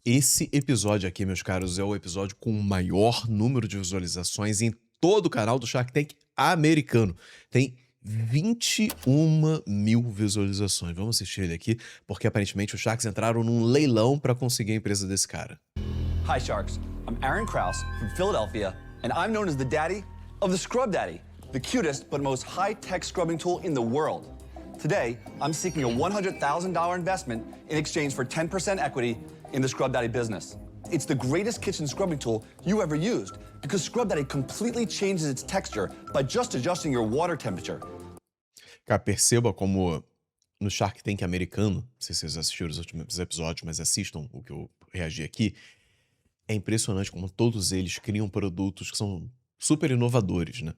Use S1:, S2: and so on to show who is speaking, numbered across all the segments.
S1: Esse episódio aqui, meus caros, é o episódio com o maior número de visualizações em todo o canal do Shark Tank americano. Tem 21 mil visualizações. Vamos assistir ele aqui, porque aparentemente os Sharks entraram num leilão para conseguir a empresa desse cara.
S2: Hi, Sharks. I'm Aaron Krause from Philadelphia, and I'm known as the daddy of the Scrub Daddy, the cutest but most high-tech scrubbing tool in the world. Today, I'm seeking a $100,000 investment in exchange for 10% equity in the Scrub Daddy business. It's the greatest kitchen scrubbing tool you ever used because Scrub Daddy completely changes its texture by just adjusting your water temperature.
S1: Cara, perceba como no Shark Tank americano, não sei se vocês assistiram os últimos episódios, mas assistam o que eu reagi aqui. É impressionante como todos eles criam produtos que são super inovadores, né?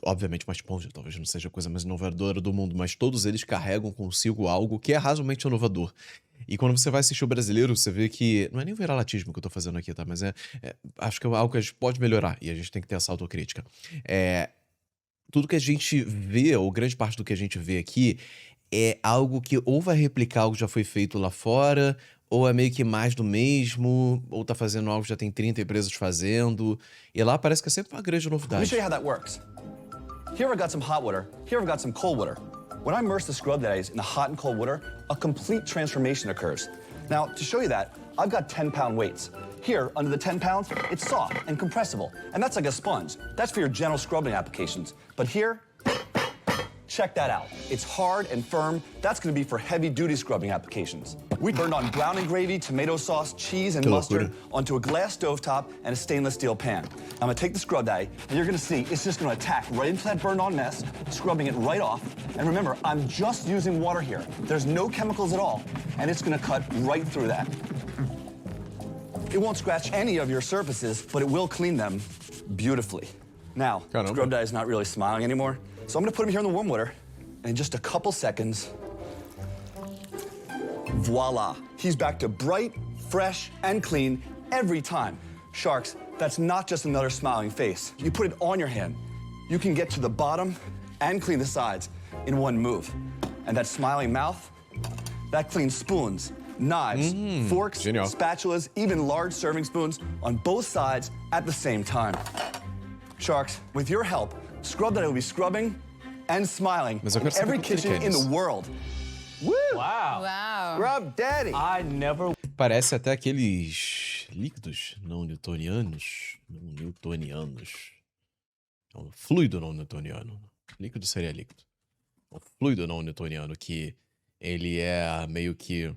S1: Obviamente, uma esponja talvez não seja a coisa mais inovadora do mundo, mas todos eles carregam consigo algo que é razoavelmente inovador. E quando você vai assistir o brasileiro, você vê que... Não é nem o viralatismo que eu tô fazendo aqui, tá? Mas acho que é algo que a gente pode melhorar e a gente tem que ter essa autocrítica. Tudo que a gente vê, ou grande parte do que a gente vê aqui, é algo que ou vai replicar algo que já foi feito lá fora, ou é meio que mais do mesmo, ou tá fazendo algo que já tem 30 empresas fazendo. E lá parece que é sempre uma grande
S2: Let me
S1: novidade.
S2: show you how that works. Here I've got some hot water, here I've got some cold water. When I immerse the Scrub Daddies in the hot and cold water, a complete transformation occurs. Now, to show you that, I've got 10-pound weights. Here, under the 10 pounds, it's soft and compressible, and that's like a sponge. That's for your gentle scrubbing applications. But here, check that out. It's hard and firm. That's gonna be for heavy-duty scrubbing applications. We burned on brown and gravy, tomato sauce, cheese, and mustard onto a glass stovetop and a stainless steel pan. I'm gonna take the Scrub Daddy, and you're gonna see it's just gonna attack right into that burned-on mess, scrubbing it right off. And remember, I'm just using water here. There's no chemicals at all, and it's gonna cut right through that. It won't scratch any of your surfaces, but it will clean them beautifully. Now, Scrub Daddy's not really smiling anymore, so I'm gonna put him here in the warm water, and in just a couple seconds, voila. He's back to bright, fresh, and clean every time. Sharks, that's not just another smiling face. You put it on your hand, you can get to the bottom and clean the sides in one move. And that smiling mouth, that cleans spoons, knives, forks, spatulas, even large serving spoons on both sides at the same time. Sharks, with your help, Scrub Daddy will be scrubbing and smiling in every kitchen in the world.
S3: Woo!
S4: Wow.
S3: Wow.
S4: Scrub Daddy.
S2: I never...
S1: Parece até aqueles líquidos não newtonianos. É um fluido não newtoniano. Líquido seria líquido. É um fluido não newtoniano que ele é meio que...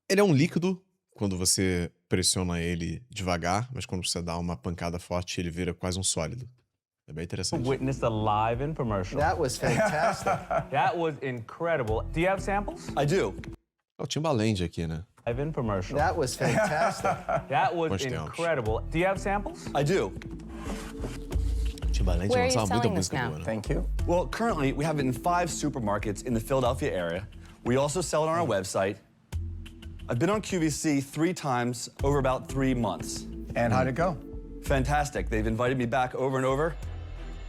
S1: Ele é um líquido quando você pressiona ele devagar, mas quando você dá uma pancada forte, ele vira quase um sólido. É bem interessante.
S5: Witnessed a live infomercial.
S4: That was fantastic.
S5: That was incredible. Do you have samples?
S2: I do.
S1: É o Timbaland aqui, né?
S5: Live infomercial.
S4: That was fantastic.
S5: That was
S1: Quantos tempos?
S5: incredible. Do you have samples?
S2: I do.
S1: Timbaland
S3: Where are you
S1: lançava muita
S3: selling this
S1: música
S3: now?
S1: boa, né?
S4: Thank you.
S2: Well, currently, we have it in 5 supermarkets in the Philadelphia area. We also sell it on our website. I've been on QVC 3 times over about 3 months.
S4: And how'd it go?
S2: Fantastic. They've invited me back over and over.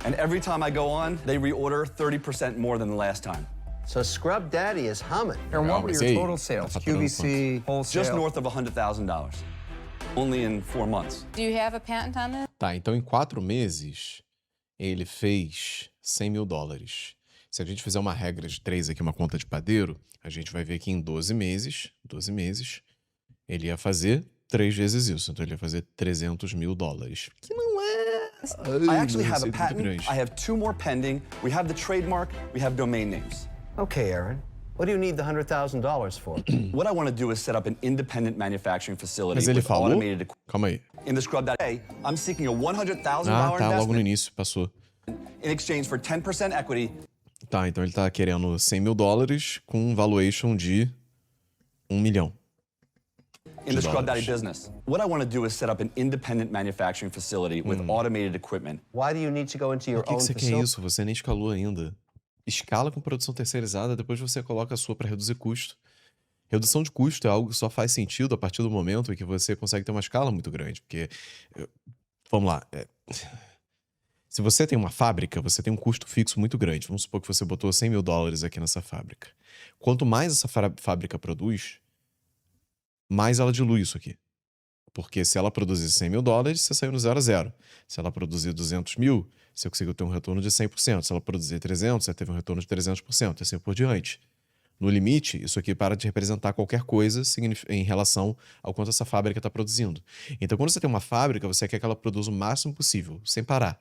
S2: And every time I go on, they reorder 30% more than the last time.
S4: So Scrub Daddy is humming.
S6: And what were
S1: mas
S6: your
S1: e aí?
S6: total sales?
S1: Tá faturando
S6: QVC, wholesale?
S2: Just north of $100,000. Only in 4 months.
S3: Do you have a patent on this?
S1: Tá, então em 4 meses, ele fez $100 mil. Se a gente fizer uma regra de 3 aqui, uma conta de padeiro, a gente vai ver que em 12 meses, ele ia fazer 3 vezes isso. Então ele ia fazer $300 mil. Que não é...
S2: I actually
S1: não é
S2: have a
S1: muito
S2: patent.
S1: grande.
S2: I have 2 more pending. We have the trademark. We have domain names.
S4: Okay, Aaron. What do you need the $100,000 for?
S2: What I want to do is set up an independent manufacturing facility
S1: Mas ele
S2: with
S1: falou?
S2: automated equipment.
S1: Calma aí.
S2: In the Scrub Daddy, I'm seeking a $100,000
S1: Ah, tá, logo no
S2: investment
S1: início, passou.
S2: in exchange for 10% equity.
S1: Tá, então ele tá querendo $100 mil com um valuation de $1 milhão.
S2: In the Scrub Daddy
S1: dollars.
S2: business. What I want to do is set up an independent manufacturing facility with automated equipment.
S4: Why do you need to go into your
S1: Por que
S4: own
S1: você quer
S4: facility?
S1: isso? Você nem escalou ainda. Escala com produção terceirizada, depois você coloca a sua para reduzir custo. Redução de custo é algo que só faz sentido a partir do momento em que você consegue ter uma escala muito grande. Porque, vamos lá, se você tem uma fábrica, você tem um custo fixo muito grande. Vamos supor que você botou $100 mil aqui nessa fábrica. Quanto mais essa fábrica produz, mais ela dilui isso aqui. Porque se ela produzir 100 mil dólares, você saiu no 0 a 0. Se ela produzir 200 mil, você conseguiu ter um retorno de 100%. Se ela produzir 300, você teve um retorno de 300%, e assim por diante. No limite, isso aqui para de representar qualquer coisa em relação ao quanto essa fábrica está produzindo. Então, quando você tem uma fábrica, você quer que ela produza o máximo possível, sem parar.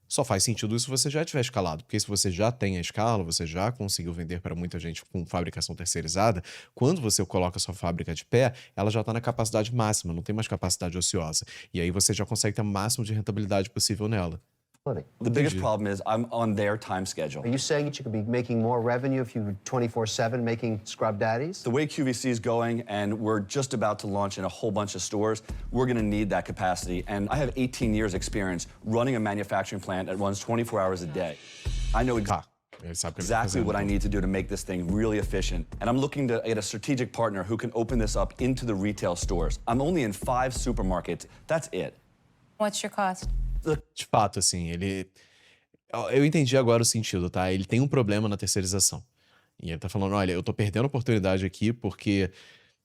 S1: Só faz sentido isso se você já tiver escalado, porque se você já tem a escala, você já conseguiu vender para muita gente com fabricação terceirizada, quando você coloca a sua fábrica de pé, ela já está na capacidade máxima, não tem mais capacidade ociosa. E aí você já consegue ter o máximo de rentabilidade possível nela.
S2: The biggest problem is I'm on their time schedule.
S4: Are you saying that you could be making more revenue if you were 24/7 making scrub daddies?
S2: The way QVC is going, and we're just about to launch in a whole bunch of stores, we're going to need that capacity. And I have 18 years experience running a manufacturing plant that runs 24 hours a day. I know
S1: Tá. Ele sabe o que ele tá
S2: exactly
S1: fazendo.
S2: what I need to do to make this thing really efficient. And I'm looking to get a strategic partner who can open this up into the retail stores. I'm only in 5 supermarkets. That's it.
S3: What's your cost?
S1: De fato, assim, ele... Eu entendi agora o sentido, tá? Ele tem um problema na terceirização. E ele tá falando, olha, eu tô perdendo a oportunidade aqui porque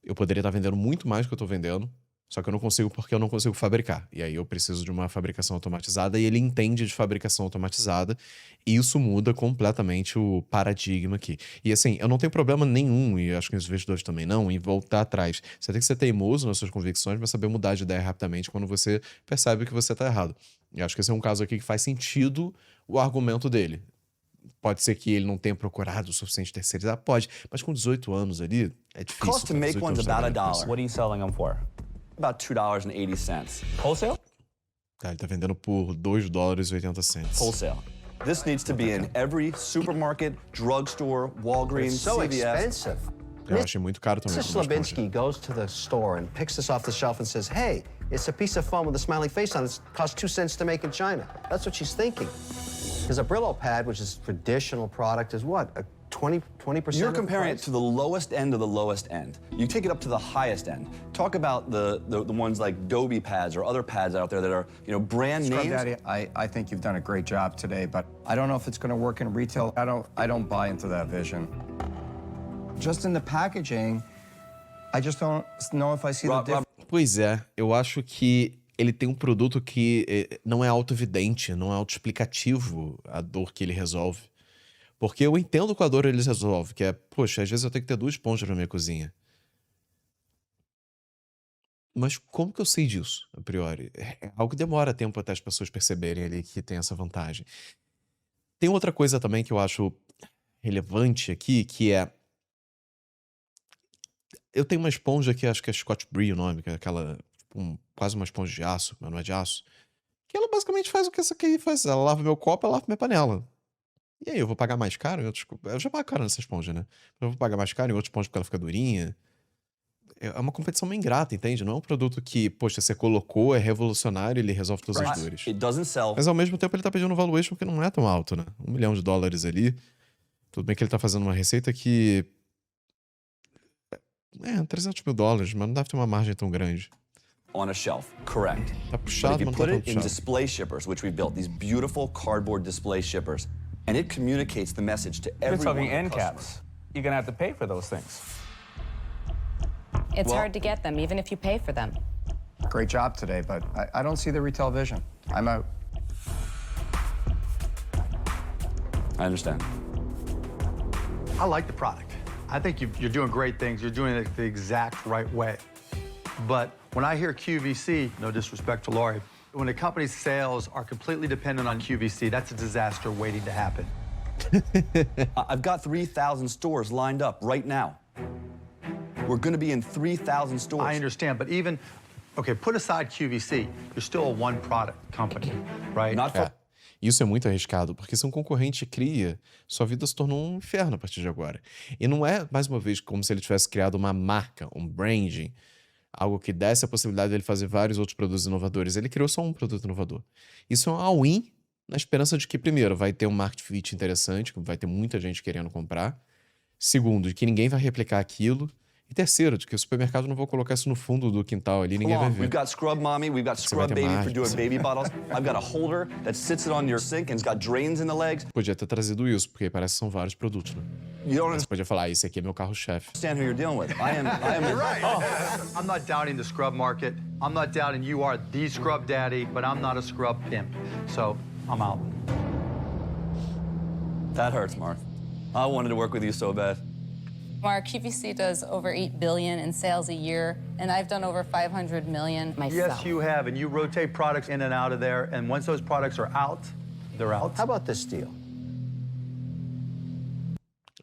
S1: eu poderia estar vendendo muito mais do que eu tô vendendo, só que eu não consigo porque eu não consigo fabricar. E aí eu preciso de uma fabricação automatizada e ele entende de fabricação automatizada e isso muda completamente o paradigma aqui. E assim, eu não tenho problema nenhum, e acho que os investidores também não, em voltar atrás. Você tem que ser teimoso nas suas convicções, mas saber mudar de ideia rapidamente quando você percebe que você tá errado. E acho que esse é um caso aqui que faz sentido o argumento dele. Pode ser que ele não tenha procurado o suficiente terceirizar? Pode. Mas com 18 anos ali, é difícil.
S2: Cost to make
S1: 18
S2: one's
S1: anos
S2: about
S1: trabalhando com isso.
S2: $1.
S5: What are you selling them for?
S2: About $2.80.
S5: Wholesale?
S1: Tá, ele tá vendendo por $2,80.
S2: Wholesale. This needs to be in every supermarket, drugstore, Walgreens,
S4: It's so
S2: CVS.
S4: expensive.
S1: Eu achei muito caro também.
S4: Mrs.
S1: como esponja.
S4: Slavinsky goes to the store and picks this off the shelf and says, hey, it's a piece of foam with a smiley face on it. It costs 2 cents to make in China. That's what she's thinking. Because a Brillo pad, which is traditional product, is what? A 20%
S2: You're
S4: of the
S2: comparing it
S4: price?
S2: to the lowest end of the lowest end. You take it up to the highest end. Talk about the ones like Dobie pads or other pads out there that are, you know, brand
S6: Scrub
S2: names.
S6: Daddy, I think you've done a great job today, but I don't know if it's going to work in retail. I don't buy into that vision. Just in the packaging, I just don't know if I see the
S2: Rob,
S6: difference.
S1: Pois é, eu acho que ele tem um produto que não é autoevidente, não é autoexplicativo a dor que ele resolve. Porque eu entendo com a dor ele resolve, que é, poxa, às vezes eu tenho que ter 2 esponjas na minha cozinha. Mas como que eu sei disso, a priori? É algo que demora tempo até as pessoas perceberem ali que tem essa vantagem. Tem outra coisa também que eu acho relevante aqui, que é... Eu tenho uma esponja que acho que é Scotch Brie o nome, que é aquela... quase uma esponja de aço, mas não é de aço. Que ela basicamente faz o que essa aqui faz. Ela lava meu copo, ela lava minha panela. E aí, eu vou pagar mais caro em outros... Eu já pago caro nessa esponja, né? Eu vou pagar mais caro em outra esponja porque ela fica durinha. É uma competição meio ingrata, entende? Não é um produto que, poxa, você colocou, é revolucionário e ele resolve todas as dores.
S2: It doesn't sell.
S1: Mas ao mesmo tempo ele tá pedindo um valuation que não é tão alto, né? $1 milhão ali. Tudo bem que ele tá fazendo uma receita que... $300 mil, mas não deve ter uma margem tão grande.
S2: On a shelf, correct.
S1: Tá
S2: But
S1: puxado,
S2: if you
S1: mas não
S2: put
S1: tá tão
S2: it in
S1: puxado.
S2: display shippers, which we built, these beautiful cardboard display shippers, and it communicates the message to
S5: You're
S2: everyone.
S5: talking end caps. You're going to have to pay for those things.
S3: It's
S2: Well-
S3: hard to get them, even if you pay for them.
S6: Great job today, but I don't see the retail vision. I'm out.
S2: I understand.
S7: I like the product. I think you're doing great things. You're doing it the exact right way. But when I hear QVC, no disrespect to Lori, when a company's sales are completely dependent on QVC, that's a disaster waiting to happen.
S2: I've got 3,000 stores lined up right now. We're going to be in 3,000 stores.
S7: I understand, but even, okay, put aside QVC, you're still a one-product company, right?
S2: Not for
S1: Isso é muito arriscado, porque se um concorrente cria, sua vida se tornou um inferno a partir de agora. E não é, mais uma vez, como se ele tivesse criado uma marca, um branding, algo que desse a possibilidade dele fazer vários outros produtos inovadores. Ele criou só um produto inovador. Isso é um all-in na esperança de que, primeiro, vai ter um market fit interessante, que vai ter muita gente querendo comprar. Segundo, de que ninguém vai replicar aquilo. E terceiro, de que o supermercado não vai colocar isso no fundo do quintal ali, ninguém vai
S2: We've
S1: ver.
S2: got Scrub Mommy, we've got
S1: vai
S2: Scrub
S1: ter
S2: Baby for
S1: margem,
S2: doing
S1: você
S2: baby bottles. I've got a holder that sits it on your sink and it's got drains in the legs.
S1: Podia ter trazido isso, porque parece que são vários produtos, né?
S2: You don't
S1: Você podia falar, esse aqui é meu carro-chefe.
S2: understand who you're dealing with. I am.
S7: You're right. I'm not doubting the scrub market. I'm not doubting you are the scrub daddy, but I'm not a scrub pimp. So I'm out.
S2: That hurts, Mark. I wanted to work with you so bad.
S3: Mark, QVC does over $8 billion in sales a year, and I've done over $500 million myself.
S7: Yes, you have, and you rotate products in and out of there, and once those products are out, they're out.
S4: How about this deal?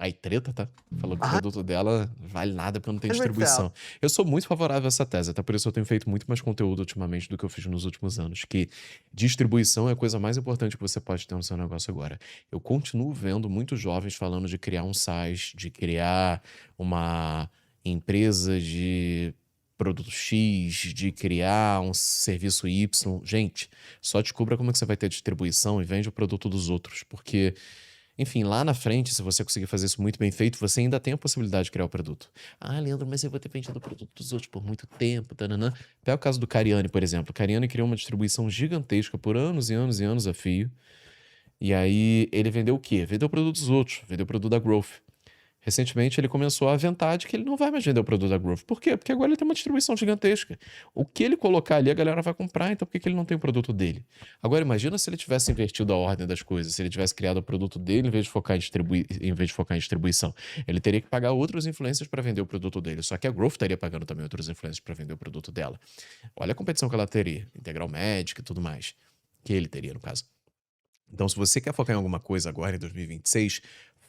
S1: Aí, treta, tá? Falou que o produto dela vale nada porque não tem
S4: Henry
S1: distribuição. Eu sou muito favorável a essa tese, até por isso eu tenho feito muito mais conteúdo ultimamente do que eu fiz nos últimos anos, que distribuição é a coisa mais importante que você pode ter no seu negócio agora. Eu continuo vendo muitos jovens falando de criar um site, de criar uma empresa de produto X, de criar um serviço Y. Gente, só descubra como é que você vai ter distribuição e vende o produto dos outros, porque... Enfim, lá na frente, se você conseguir fazer isso muito bem feito, você ainda tem a possibilidade de criar o produto. Ah, Leandro, mas eu vou ter vendido o produto dos outros por muito tempo. Tananã. Pega o caso do Cariani, por exemplo. O Cariani criou uma distribuição gigantesca por anos e anos e anos a fio. E aí ele vendeu o quê? Vendeu o produto dos outros, vendeu o produto da Growth. Recentemente ele começou a aventar de que ele não vai mais vender o produto da Growth. Por quê? Porque agora ele tem uma distribuição gigantesca. O que ele colocar ali, a galera vai comprar, então por que ele não tem o produto dele? Agora imagina se ele tivesse invertido a ordem das coisas, se ele tivesse criado o produto dele em vez de focar em distribuição. Ele teria que pagar outros influencers para vender o produto dele. Só que a Growth estaria pagando também outros influencers para vender o produto dela. Olha a competição que ela teria. Integral Médica e tudo mais. Que ele teria, no caso. Então, se você quer focar em alguma coisa agora, em 2026,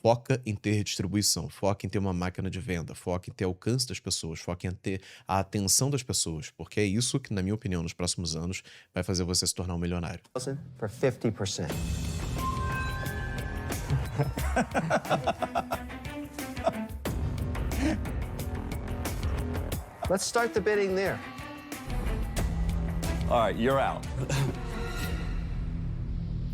S1: foca em ter distribuição, foca em ter uma máquina de venda, foca em ter alcance das pessoas, foca em ter a atenção das pessoas, porque é isso que, na minha opinião, nos próximos anos, vai fazer você se tornar um milionário.
S4: For 50%. Let's start the bidding there.
S2: All right, you're out.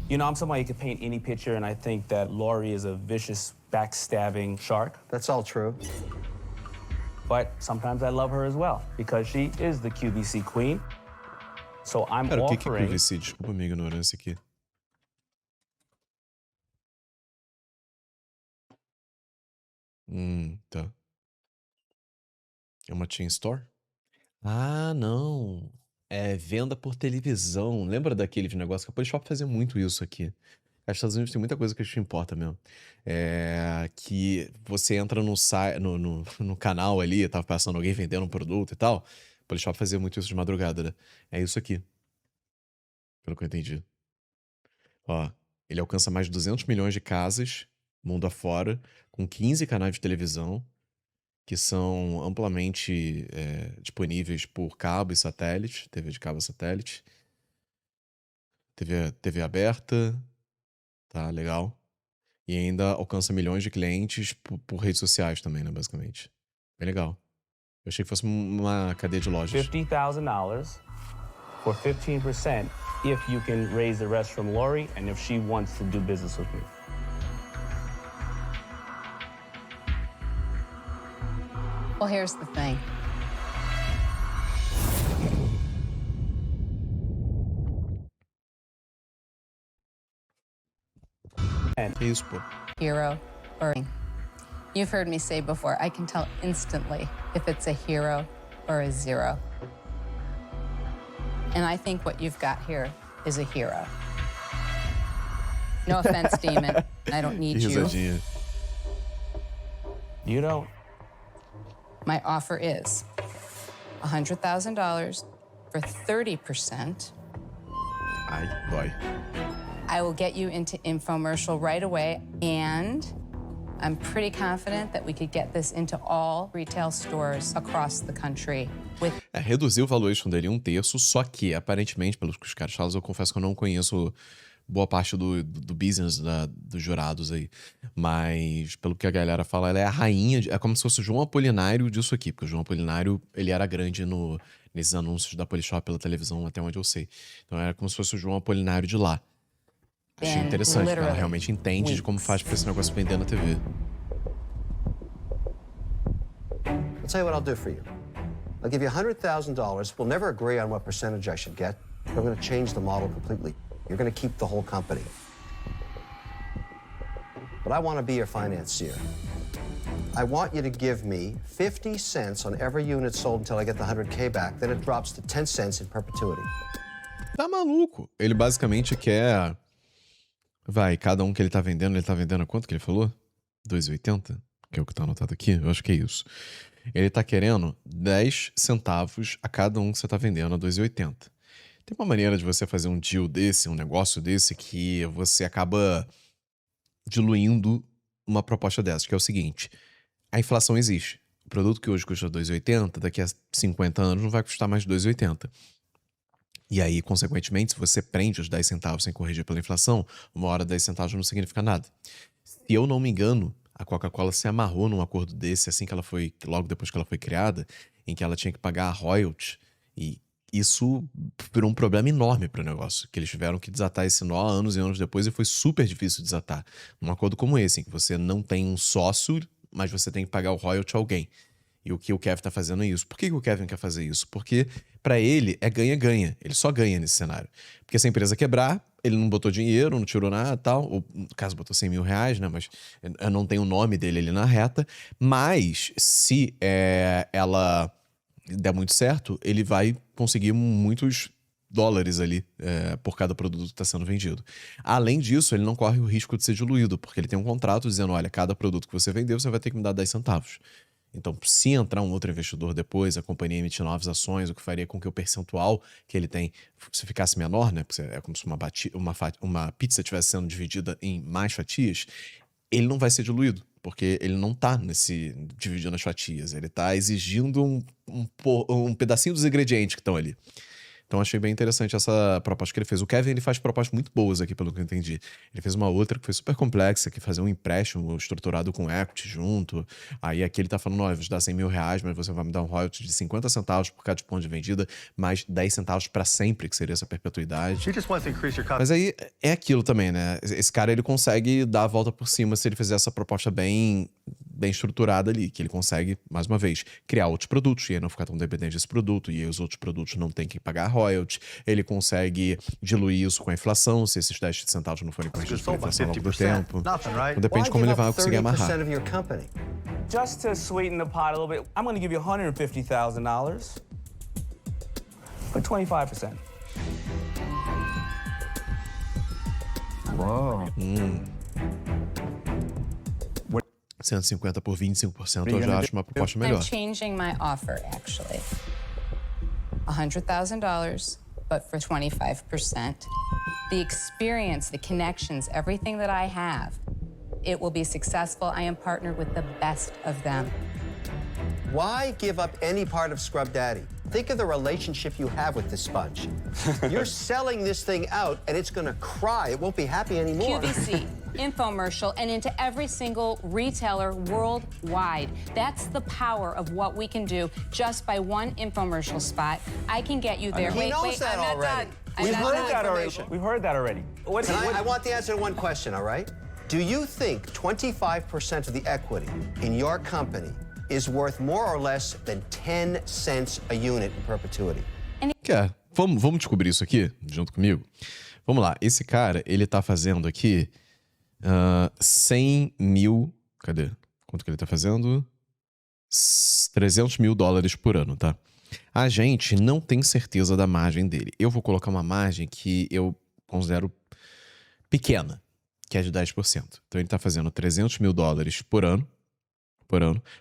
S5: You know, I'm somebody who can paint any picture, and I think that Lori is a vicious, backstabbing shark.
S4: That's all true.
S5: But sometimes I love her as well, because she is the QVC queen. So I'm
S1: Cara, o que é
S5: offering...
S1: QVC? Desculpa a minha ignorância aqui. Tá. É uma chain store? Ah, não. É venda por televisão. Lembra daquele negócio que a Polishop fazia muito isso aqui? Os Estados Unidos tem muita coisa que a gente importa mesmo. Que você entra no canal ali, tava passando alguém vendendo um produto e tal. A Polishop fazia muito isso de madrugada, né? É isso aqui. Pelo que eu entendi. Ó, ele alcança mais de 200 milhões de casas, mundo afora, com 15 canais de televisão, que são amplamente disponíveis por cabo e satélite, TV de cabo e satélite, TV aberta, tá, legal. E ainda alcança milhões de clientes por redes sociais também, né, basicamente. Bem legal. Eu achei que fosse uma cadeia de lojas.
S5: $50,000 for 15% if you can raise the rest from Lori and if she wants to do business with me.
S3: Well, here's the thing.
S1: Que isso, pô?
S3: Hero or... You've heard me say before, I can tell instantly if it's a hero or a zero. And I think what you've got here is a hero. No offense, Demon. I don't need
S1: Que
S3: you.
S1: risadinha.
S5: You don't.
S3: My offer is $100,000 for 30%.
S1: Ai, dói.
S3: I will get you into infomercial right away, and I'm pretty confident that we could get this into all retail stores across the country.
S1: Reduziu o valuation dele em 1/3, só que, aparentemente, pelos que os caras falam, eu confesso que eu não conheço boa parte do business dos jurados aí. Mas, pelo que a galera fala, ela é a rainha, é como se fosse o João Apolinário disso aqui, porque o João Apolinário, ele era grande nesses anúncios da Polishop pela televisão, até onde eu sei. Então era como se fosse o João Apolinário de lá. Achei interessante, porque ela realmente entende de como faz pra esse negócio vender na TV.
S4: I'll tell you what I'll do for you. I'll give you $100,000. We'll never agree on what percentage I should get. I'm going to change the model completely. You're going to keep the whole company. But I want to be your financier. I want you to give me 50 cents on every unit sold until I get the 100K back. Then it drops to 10 cents in perpetuity.
S1: Tá maluco. Ele basicamente quer... Vai, cada um que ele tá vendendo a quanto que ele falou? 2,80? Que é o que tá anotado aqui? Eu acho que é isso. Ele tá querendo 10 centavos a cada um que você tá vendendo a 2,80. Tem uma maneira de você fazer um deal desse, um negócio desse, que você acaba diluindo uma proposta dessa, que é o seguinte: a inflação existe. O produto que hoje custa 2,80, daqui a 50 anos não vai custar mais 2,80. E aí, consequentemente, se você prende os 10 centavos sem corrigir pela inflação, uma hora 10 centavos não significa nada. Se eu não me engano, a Coca-Cola se amarrou num acordo desse assim que ela foi, logo depois que ela foi criada, em que ela tinha que pagar a royalty, e isso virou um problema enorme para o negócio, que eles tiveram que desatar esse nó anos e anos depois, e foi super difícil desatar. Num acordo como esse, em que você não tem um sócio, mas você tem que pagar o royalty a alguém. E o que o Kevin tá fazendo é isso. Por que o Kevin quer fazer isso? Porque para ele é ganha-ganha. Ele só ganha nesse cenário. Porque se a empresa quebrar, ele não botou dinheiro, não tirou nada e tal. Ou, no caso, botou 100 mil reais, né? Mas eu não tenho o nome dele ali na reta. Mas se ela der muito certo, ele vai conseguir muitos dólares ali por cada produto que está sendo vendido. Além disso, ele não corre o risco de ser diluído, porque ele tem um contrato dizendo, olha, cada produto que você vendeu, você vai ter que me dar 10 centavos. Então, se entrar um outro investidor depois, a companhia emitir novas ações, o que faria com que o percentual que ele tem se ficasse menor, né? Porque é como se uma pizza estivesse sendo dividida em mais fatias, ele não vai ser diluído, porque ele não tá dividindo as fatias, ele tá exigindo um pedacinho dos ingredientes que estão ali. Então achei bem interessante essa proposta que ele fez. O Kevin, ele faz propostas muito boas aqui, pelo que eu entendi. Ele fez uma outra que foi super complexa, que fazer um empréstimo estruturado com equity junto. Aí aqui ele tá falando, ó, eu vou te dar 100 mil reais, mas você vai me dar um royalty de 50 centavos por cada ponto de vendida, mais 10 centavos pra sempre, que seria essa perpetuidade.
S7: He just wants to increase your
S1: Mas aí é aquilo também, né? Esse cara, ele consegue dar a volta por cima se ele fizer essa proposta bem estruturada ali, que ele consegue, mais uma vez, criar outros produtos e aí não ficar tão dependente desse produto, e aí os outros produtos não tem que pagar royalty. Ele consegue diluir isso com a inflação, se esses 10 centavos não forem corrigidos pela inflação ao longo do tempo.
S7: Nothing, right?
S1: Então, depende de como ele vai conseguir amarrar.
S4: 30% of your company?
S5: Just to sweeten the pot a little bit, I'm gonna give you $150,000 for 25%.
S6: Whoa.
S1: 150 por 25% eu já acho uma proposta melhor.
S3: I'm changing my offer, actually. $100,000, but for 25%. The experience, the connections, everything that I have, it will be successful. I am partnered with the best of them.
S4: Why give up any part of Scrub Daddy? Think of the relationship you have with this sponge. You're selling this thing out, and it's going to cry. It won't be happy anymore.
S3: QVC, infomercial, and into every single retailer worldwide. That's the power of what we can do just by one infomercial spot. I can get you there.
S4: He knows that
S3: I'm not
S4: already.
S3: done. I'm
S4: We've
S3: not
S4: heard
S3: done.
S4: that
S5: already. We've heard that already.
S4: I want the answer to one question, all right? Do you think 25% of the equity in your company is worth more or less than 10 cents a unit in perpetuity?
S1: Vamos descobrir isso aqui, junto comigo? Vamos lá, esse cara, ele tá fazendo aqui 100 mil... Cadê? Quanto que ele tá fazendo? 300 mil dólares por ano, tá? A gente não tem certeza da margem dele. Eu vou colocar uma margem que eu considero pequena, que é de 10%. Então ele tá fazendo 300 mil dólares por ano,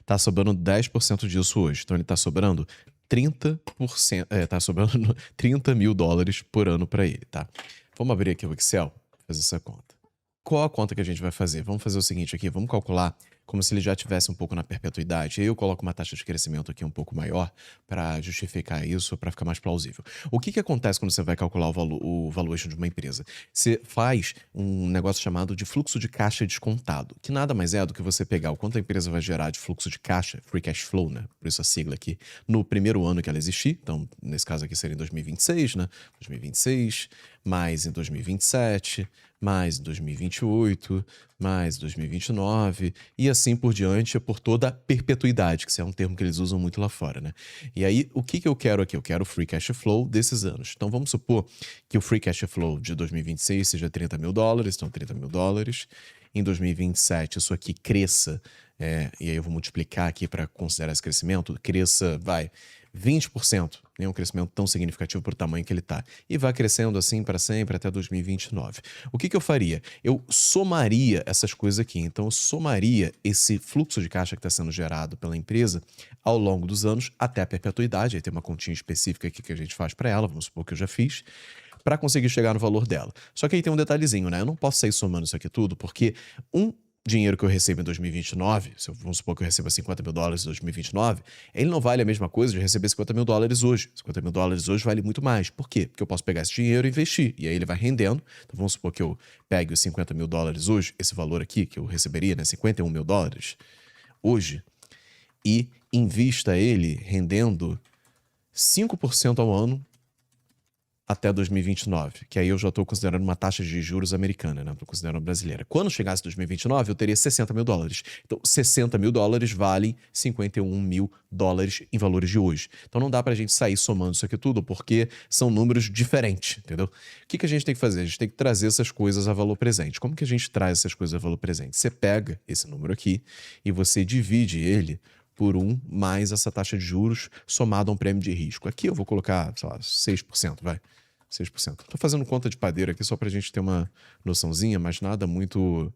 S1: tá sobrando 10% disso hoje. Então ele tá sobrando 30%, tá sobrando 30 mil dólares por ano para ele, tá? Vamos abrir aqui o Excel, fazer essa conta. Qual a conta que a gente vai fazer? Vamos fazer o seguinte aqui, vamos calcular como se ele já tivesse um pouco na perpetuidade. Aí eu coloco uma taxa de crescimento aqui um pouco maior para justificar isso, para ficar mais plausível. O que acontece quando você vai calcular o valuation de uma empresa? Você faz um negócio chamado de fluxo de caixa descontado, que nada mais é do que você pegar o quanto a empresa vai gerar de fluxo de caixa, free cash flow, né? Por isso a sigla aqui, no primeiro ano que ela existir. Então, nesse caso aqui seria em 2026, né? 2026, mais em 2027, mais em 2028, mais em 2029, e assim por diante, por toda a perpetuidade, que é um termo que eles usam muito lá fora, né? E aí, o que eu quero aqui? Eu quero o free cash flow desses anos. Então, vamos supor que o free cash flow de 2026 seja 30 mil dólares, então 30 mil dólares, em 2027 isso aqui cresça, e aí eu vou multiplicar aqui para considerar esse crescimento, cresça, 20%, nem um crescimento tão significativo para o tamanho que ele está. E vai crescendo assim para sempre até 2029. O que eu faria? Eu somaria essas coisas aqui. Então, eu somaria esse fluxo de caixa que está sendo gerado pela empresa ao longo dos anos até a perpetuidade. Aí tem uma continha específica aqui que a gente faz para ela, vamos supor que eu já fiz, para conseguir chegar no valor dela. Só que aí tem um detalhezinho, né? Eu não posso sair somando isso aqui tudo, porque dinheiro que eu recebo em 2029, vamos supor que eu receba 50 mil dólares em 2029, ele não vale a mesma coisa de receber 50 mil dólares hoje. 50 mil dólares hoje vale muito mais. Por quê? Porque eu posso pegar esse dinheiro e investir, e aí ele vai rendendo. Então vamos supor que eu pegue os 50 mil dólares hoje, esse valor aqui que eu receberia, né, 51 mil dólares hoje, e invista ele rendendo 5% ao ano até 2029, que aí eu já estou considerando uma taxa de juros americana, né? Estou considerando brasileira. Quando chegasse 2029, eu teria 60 mil dólares. Então, 60 mil dólares valem 51 mil dólares em valores de hoje. Então, não dá pra gente sair somando isso aqui tudo, porque são números diferentes, entendeu? O que a gente tem que fazer? A gente tem que trazer essas coisas a valor presente. Como que a gente traz essas coisas a valor presente? Você pega esse número aqui e você divide ele por 1 mais essa taxa de juros somado a um prêmio de risco. Aqui eu vou colocar, sei lá, 6%, vai. 6%. Tô fazendo conta de padeiro aqui só pra gente ter uma noçãozinha, mas nada muito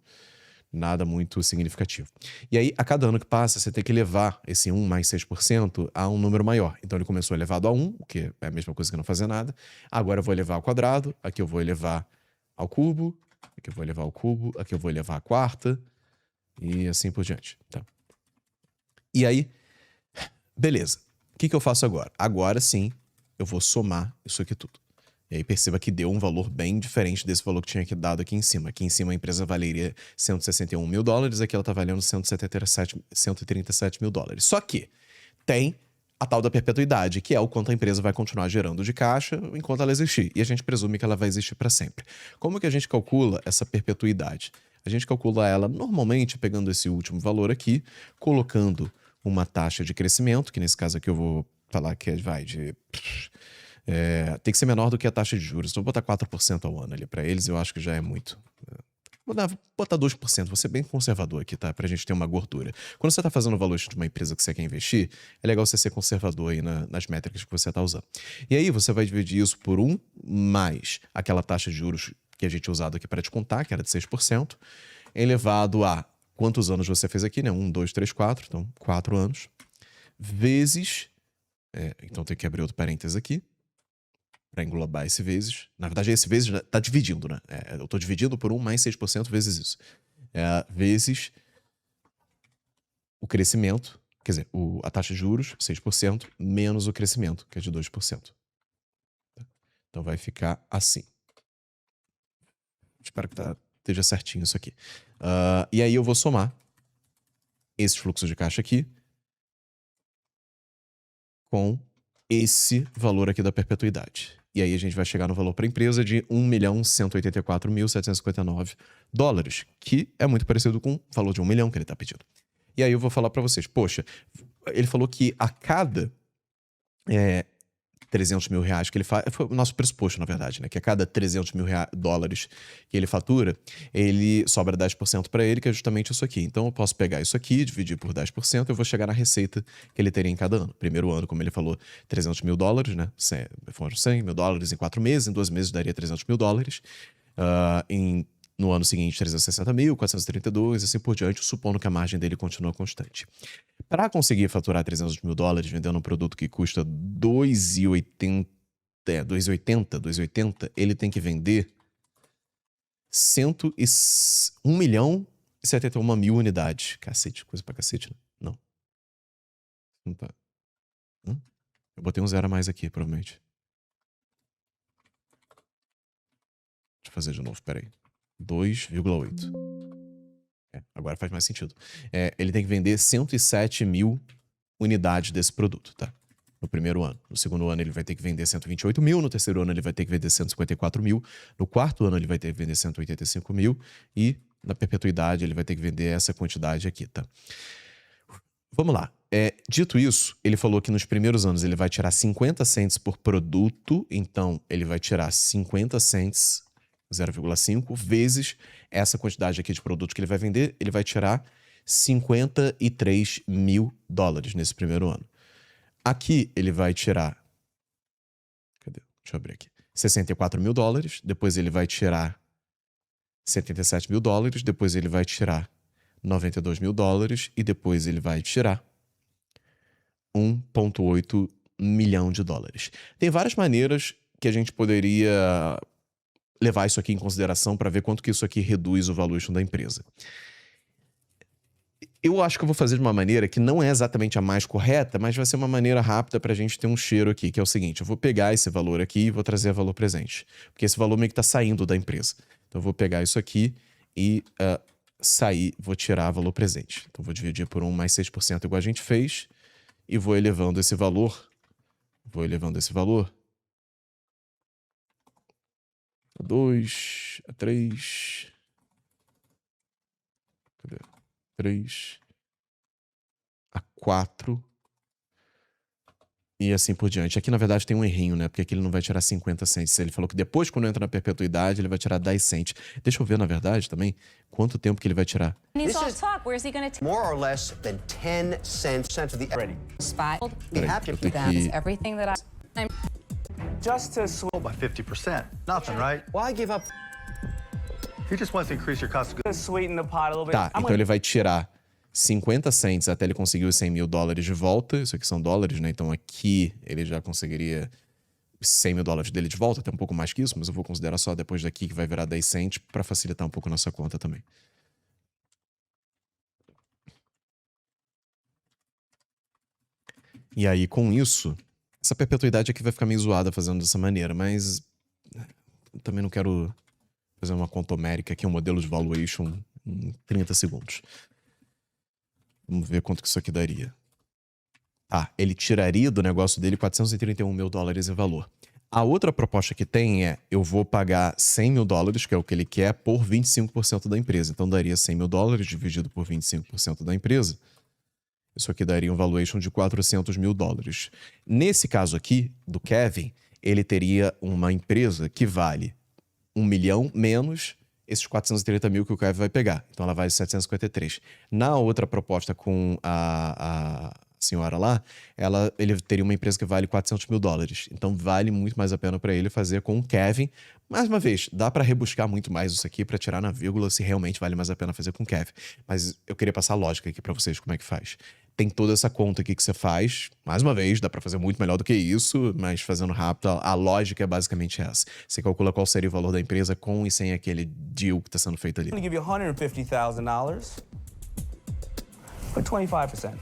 S1: significativo. E aí, a cada ano que passa, você tem que levar esse 1 mais 6% a um número maior. Então, ele começou elevado a 1, o que é a mesma coisa que não fazer nada. Agora eu vou elevar ao quadrado, aqui eu vou elevar ao cubo, aqui eu vou elevar ao cubo, aqui eu vou elevar à quarta, e assim por diante. Tá? E aí, beleza. O que eu faço agora? Agora sim, eu vou somar isso aqui tudo. E aí perceba que deu um valor bem diferente desse valor que tinha dado aqui em cima. Aqui em cima a empresa valeria 161 mil dólares, aqui ela está valendo 137 mil dólares. Só que tem a tal da perpetuidade, que é o quanto a empresa vai continuar gerando de caixa enquanto ela existir. E a gente presume que ela vai existir para sempre. Como que a gente calcula essa perpetuidade? A gente calcula ela normalmente pegando esse último valor aqui, colocando uma taxa de crescimento, que nesse caso aqui eu vou falar que vai de... tem que ser menor do que a taxa de juros. Então, vou botar 4% ao ano ali para eles, eu acho que já é muito. Vou botar 2%, vou ser bem conservador aqui, tá? Pra gente ter uma gordura. Quando você tá fazendo o valuation de uma empresa que você quer investir, é legal você ser conservador aí nas métricas que você tá usando. E aí, você vai dividir isso por 1 mais aquela taxa de juros que a gente tinha usado aqui para descontar, que era de 6%, elevado a quantos anos você fez aqui, né? 1, 2, 3, 4, então 4 anos, vezes... então tem que abrir outro parênteses aqui, para englobar esse vezes. Na verdade, esse vezes está dividindo, né? Eu estou dividindo por 1 mais 6% vezes isso. Vezes o crescimento, quer dizer, a taxa de juros, 6%, menos o crescimento, que é de 2%. Então vai ficar assim. Espero que esteja certinho isso aqui. E aí eu vou somar esse fluxo de caixa aqui com esse valor aqui da perpetuidade. E aí a gente vai chegar no valor para a empresa de 1.184.759 dólares, que é muito parecido com o valor de 1 milhão que ele está pedindo. E aí eu vou falar para vocês, poxa, ele falou que a cada 300 mil reais que ele faz, foi o nosso pressuposto, na verdade, né? Que a cada 300 mil dólares que ele fatura, ele sobra 10% para ele, que é justamente isso aqui. Então eu posso pegar isso aqui, dividir por 10%, eu vou chegar na receita que ele teria em cada ano. Primeiro ano, como ele falou, 300 mil dólares, né? Foram 100 mil dólares em 4 meses, em 2 meses daria 300 mil dólares. No ano seguinte, 360 mil, 432, assim por diante, supondo que a margem dele continua constante. Para conseguir faturar 300 mil dólares vendendo um produto que custa 2,80, ele tem que vender 1 milhão e 71 mil unidades. Cacete, coisa pra cacete, né? Não. Não tá. Eu botei um zero a mais aqui, provavelmente. Deixa eu fazer de novo, peraí. 2,8. Agora faz mais sentido. Ele tem que vender 107 mil unidades desse produto, tá? No primeiro ano. No segundo ano ele vai ter que vender 128 mil. No terceiro ano ele vai ter que vender 154 mil. No quarto ano ele vai ter que vender 185 mil. E na perpetuidade ele vai ter que vender essa quantidade aqui, tá? Vamos lá. Dito isso, ele falou que nos primeiros anos ele vai tirar 50 cents por produto. Então ele vai tirar 50 cents 0,5 vezes essa quantidade aqui de produtos que ele vai vender, ele vai tirar 53 mil dólares nesse primeiro ano. Aqui ele vai tirar... Cadê? Deixa eu abrir aqui. 64 mil dólares, depois ele vai tirar 77 mil dólares, depois ele vai tirar 92 mil dólares e depois ele vai tirar 1,8 milhão de dólares. Tem várias maneiras que a gente poderia levar isso aqui em consideração para ver quanto que isso aqui reduz o valuation da empresa. Eu acho que eu vou fazer de uma maneira que não é exatamente a mais correta, mas vai ser uma maneira rápida para a gente ter um cheiro aqui, que é o seguinte: eu vou pegar esse valor aqui e vou trazer valor presente, porque esse valor meio que está saindo da empresa. Então eu vou pegar isso aqui e vou tirar valor presente. Então vou dividir por 1 mais 6% igual a gente fez e vou elevando esse valor. A 2, a 3... Cadê? 3, a 4 e assim por diante. Aqui, na verdade, tem um errinho, né? Porque aqui ele não vai tirar 50 cents. Ele falou que depois, quando entra na perpetuidade, ele vai tirar 10 cents. Deixa eu ver, na verdade, também, quanto tempo que ele vai tirar.
S3: He's off top. Where's he going to
S4: More or less than 10 cents of the
S5: Ready.
S3: spot?
S4: Be happy.
S1: Eu tenho
S3: That is
S1: que...
S3: everything that I'm
S5: Just to swing
S7: By 50%. Nothing, right?
S4: Why give up?
S7: He just wants to increase your cost of goods.
S5: to sweeten the pot a little bit.
S1: Tá,
S5: I'm
S1: então ele vai tirar 50 cents até ele conseguir os 100 mil dólares de volta. Isso aqui são dólares, né? Então aqui ele já conseguiria 100 mil dólares dele de volta, até um pouco mais que isso, mas eu vou considerar só depois daqui que vai virar 10 cents para facilitar um pouco a nossa conta também. E aí, com isso, essa perpetuidade aqui vai ficar meio zoada fazendo dessa maneira, mas eu também não quero fazer uma conta homérica aqui, um modelo de valuation em 30 segundos. Vamos ver quanto que isso aqui daria. Ah, ele tiraria do negócio dele 431 mil dólares em valor. A outra proposta que tem é, eu vou pagar 100 mil dólares, que é o que ele quer, por 25% da empresa. Então daria 100 mil dólares dividido por 25% da empresa. Isso aqui daria um valuation de 400 mil dólares. Nesse caso aqui, do Kevin, ele teria uma empresa que vale 1 milhão menos esses 430 mil que o Kevin vai pegar. Então ela vale 753. Na outra proposta com a senhora lá, ele teria uma empresa que vale 400 mil dólares. Então vale muito mais a pena para ele fazer com o Kevin. Mais uma vez, dá para rebuscar muito mais isso aqui para tirar na vírgula se realmente vale mais a pena fazer com o Kevin. Mas eu queria passar a lógica aqui para vocês, como é que faz. Tem toda essa conta aqui que você faz. Mais uma vez, dá para fazer muito melhor do que isso, mas fazendo rápido, a lógica é basicamente essa. Você calcula qual seria o valor da empresa com e sem aquele deal que está sendo feito ali.
S5: going to give you $150,000 for 25%.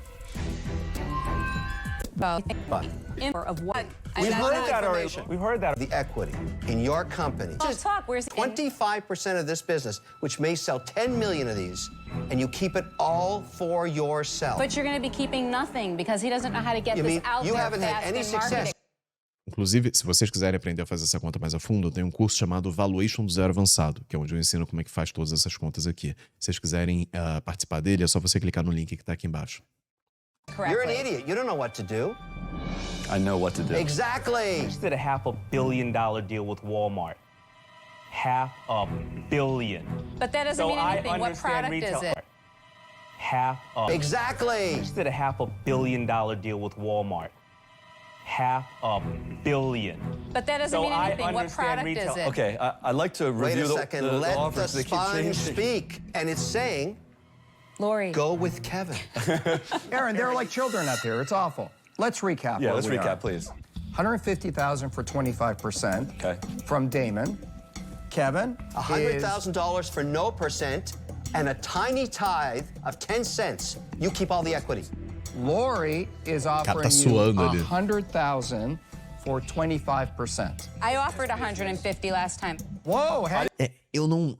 S3: of what?
S4: We've
S3: I'm
S4: heard
S3: not-
S4: that already.
S5: Information. We've heard that.
S4: The equity in your company.
S3: Off top. Where's
S4: 25% of this business, which may sell 10 million of these, and you keep it all for yourself.
S3: But you're going to be keeping nothing because he doesn't know how to get
S4: You
S3: this
S4: mean
S3: out
S4: you
S3: there
S4: haven't had
S3: fast
S4: any
S3: in
S4: success?
S3: marketing.
S1: Inclusive, se vocês quiserem aprender a fazer essa conta mais a fundo, eu tenho um curso chamado Valuation do Zero Avançado, que é onde eu ensino como é que faz todas essas contas aqui. Se vocês quiserem participar dele, é só você clicar no link que está aqui embaixo.
S4: You're an
S3: Correctly.
S4: idiot. You don't know what to do.
S2: I know what to do.
S4: Exactly.
S5: Just did a $500 million deal with Walmart. $500 million.
S3: But that doesn't
S5: So
S3: mean
S5: I
S3: anything. What
S5: understand
S3: product
S5: retail.
S3: is it?
S4: Exactly.
S5: Just did a $500 million deal with Walmart. $500 million.
S3: But that doesn't
S5: So
S3: mean
S5: I
S3: anything. What
S5: understand
S3: product
S5: retail.
S3: is it?
S2: Okay, I'd like to
S4: Wait
S2: review
S4: a
S2: the
S4: second. Let the
S2: offers. They keep
S4: sponge
S2: changing.
S4: speak. And it's saying,
S3: Lori.
S4: go with Kevin.
S6: Aaron, they're like children out there. It's awful. Let's recap.
S2: Yeah,
S6: where
S2: let's
S6: we
S2: recap,
S6: are.
S2: please.
S6: $150,000 for 25%.
S2: Okay.
S6: From Damon. Kevin is
S4: $100,000 for no percent and a tiny tithe of 10 cents. You keep all the equity.
S6: Lori is offering
S1: tá
S6: you
S1: suando ali.
S6: $100,000 for 25%.
S3: I offered 150 last time.
S6: Whoa, hey,
S1: Eu não...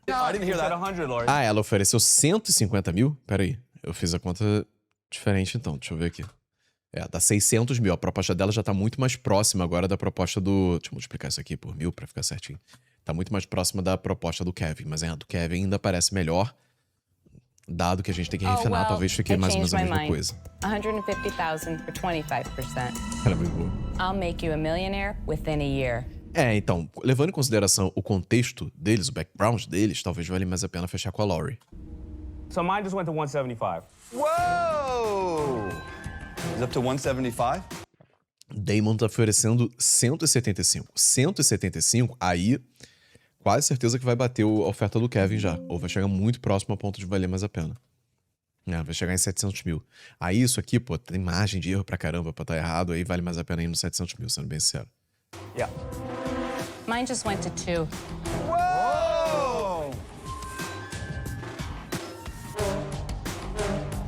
S2: I didn't hear
S5: You said
S2: that.
S5: 100, Lori.
S1: Ah, ela ofereceu 150 mil? Peraí, eu fiz a conta diferente então, deixa eu ver aqui. Dá 600 mil. A proposta dela já tá muito mais próxima agora da proposta do... Deixa eu multiplicar isso aqui por 1000 pra ficar certinho. Tá muito mais próxima da proposta do Kevin, mas a do Kevin ainda parece melhor, dado que a gente tem que refinar, talvez fique
S3: I
S1: mais ou menos
S3: changed
S1: a
S3: my
S1: mesma
S3: mind.
S1: coisa.
S3: $150,000 for 25%.
S1: Ela é muito boa.
S3: I'll make you a millionaire within a year.
S1: Então, levando em consideração o contexto deles, o background deles, talvez valha mais a pena fechar com a Lori.
S5: So mine just went to 175.
S2: Whoa! Is up to 175?
S1: Damon tá oferecendo 175. 175, aí quase certeza que vai bater a oferta do Kevin já. Ou vai chegar muito próximo a ponto de valer mais a pena. Vai chegar em 700 mil. Aí isso aqui, pô, tem margem de erro pra caramba pra estar errado, aí vale mais a pena ir nos 700 mil, sendo bem sincero.
S5: Yeah.
S3: Mine just went to 2.
S2: Whoa!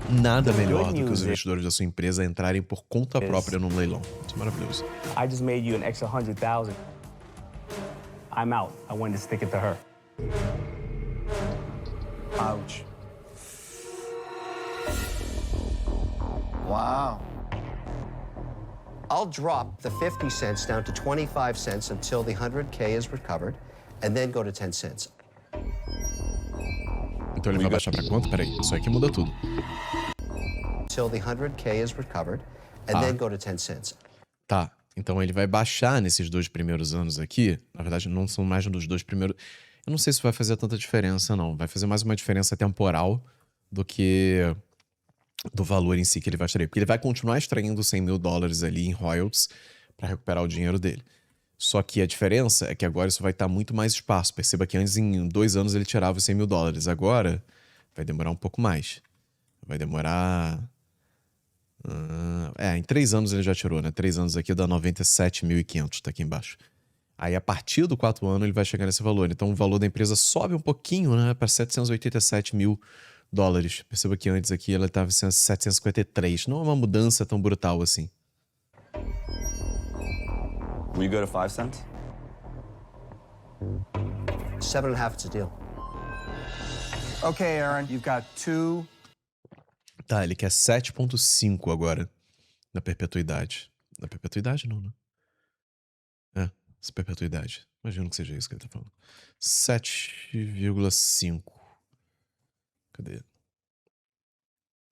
S1: Nada melhor do que os
S5: news
S1: investidores da sua empresa entrarem por conta própria num leilão. Isso é maravilhoso.
S5: I just made you an extra 100,000. I'm out. I wanted to stick it to her.
S6: Ouch. Wow.
S4: I'll drop the 50 cents down to 25 cents until the 100K is recovered, and then go to 10 cents.
S1: Então ele vai baixar pra quanto? Peraí, isso aqui muda tudo.
S4: Until the 100K is recovered, and then go to 10 cents.
S1: Tá, então ele vai baixar nesses 2 primeiros anos aqui. Na verdade, não são mais dos 2 primeiros. Eu não sei se vai fazer tanta diferença, não. Vai fazer mais uma diferença temporal do que do valor em si que ele vai extrair. Porque ele vai continuar extraindo $100 mil ali em royalties para recuperar o dinheiro dele. Só que a diferença é que agora isso vai estar muito mais espaço. Perceba que antes, em 2 anos, ele tirava os $100 mil. Agora, vai demorar um pouco mais. Vai demorar... em 3 anos ele já tirou, né? 3 anos aqui dá 97.500, tá aqui embaixo. Aí, a partir do 4º ano, ele vai chegar nesse valor. Então, o valor da empresa sobe um pouquinho, né? Para $787 mil. Perceba que antes aqui ela estava em 753. Não é uma mudança tão brutal assim.
S2: Will you go to 5 cents?
S4: 7.5, it's a deal.
S6: Okay, Aaron, you've got 2.
S1: Tá, ele quer 7,5 agora na perpetuidade. Na perpetuidade não, né? Essa perpetuidade. Imagino que seja isso que ele tá falando. 7,5. Cadê?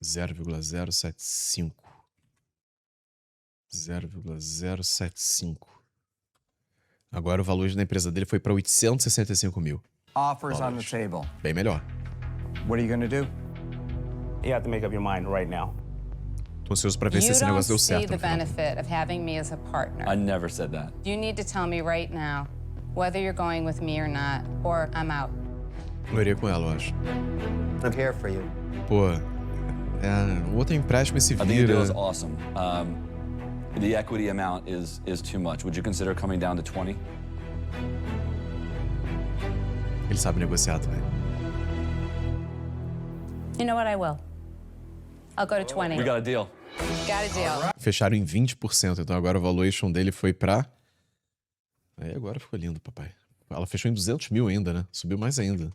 S1: 0,075. 0,075. Agora o valor da empresa dele foi para 865 mil.
S6: Offers on the table.
S1: Bem melhor.
S6: What are you gonna do?
S5: You have to make up your mind right now.
S1: Tô ansioso pra ver se
S3: You
S1: esse
S3: don't
S1: negócio deu
S3: see
S1: certo.
S3: the
S1: no final.
S3: benefit of having me as a partner.
S2: I never said that.
S3: You need to tell me right now whether you're going with me or not, or I'm out.
S1: Eu iria com ela, eu acho.
S4: I'm here for you.
S1: Pô, o outro empréstimo e se
S2: I think the deal is
S1: vira.
S2: awesome. The equity amount is too much. Would you consider coming down to 20?
S1: Ele sabe negociar também.
S3: You know what? I will. I'll go to 20.
S2: We got a deal.
S3: Got a deal.
S1: Fecharam em 20%, então agora o valuation dele foi pra... Aí agora ficou lindo, papai. Ela fechou em 200 mil ainda, né? Subiu mais ainda.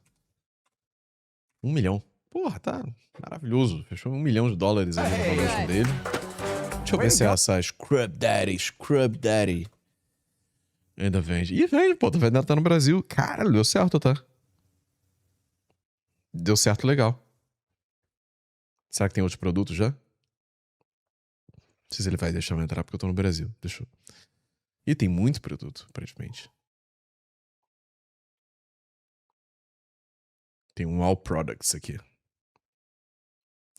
S1: 1 milhão. Porra, tá maravilhoso. Fechou $1 milhão ali no valuation dele. Deixa eu ver se é essa Scrub Daddy. Ainda vende. Ih, vende, pô. Ainda tá no Brasil. Caralho, deu certo, tá? Deu certo legal. Será que tem outros produtos já? Não sei se ele vai deixar eu entrar porque eu tô no Brasil. Deixa eu... E tem muito produto, aparentemente. Tem um All Products aqui.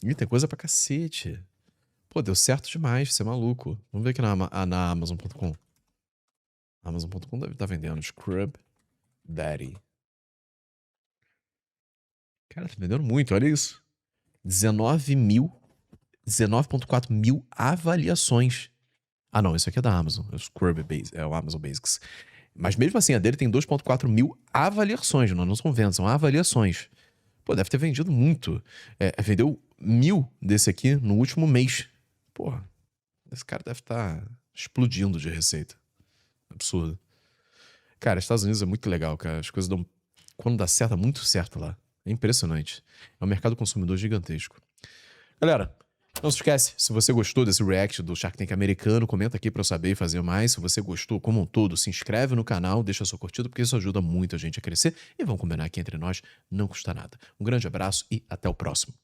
S1: Ih, tem coisa pra cacete. Pô, deu certo demais, você é maluco. Vamos ver aqui na Amazon.com. Amazon.com deve estar vendendo Scrub Daddy. Cara, tá vendendo muito, olha isso. 19,4 mil avaliações. Ah, não, isso aqui é da Amazon. É o Scrub Basics, é o Amazon Basics. Mas mesmo assim, a dele tem 2,4 mil avaliações. Não são vendas, são avaliações. Pô, deve ter vendido muito. Vendeu 1.000 desse aqui no último mês. Porra, esse cara deve estar explodindo de receita. Absurdo. Cara, Estados Unidos é muito legal, cara. As coisas dão... Quando dá certo, dá muito certo lá. É impressionante. É um mercado consumidor gigantesco. Galera, não se esquece, se você gostou desse react do Shark Tank americano, comenta aqui pra eu saber e fazer mais. Se você gostou como um todo, se inscreve no canal, deixa sua curtida, porque isso ajuda muito a gente a crescer. E vamos combinar aqui entre nós, não custa nada. Um grande abraço e até o próximo.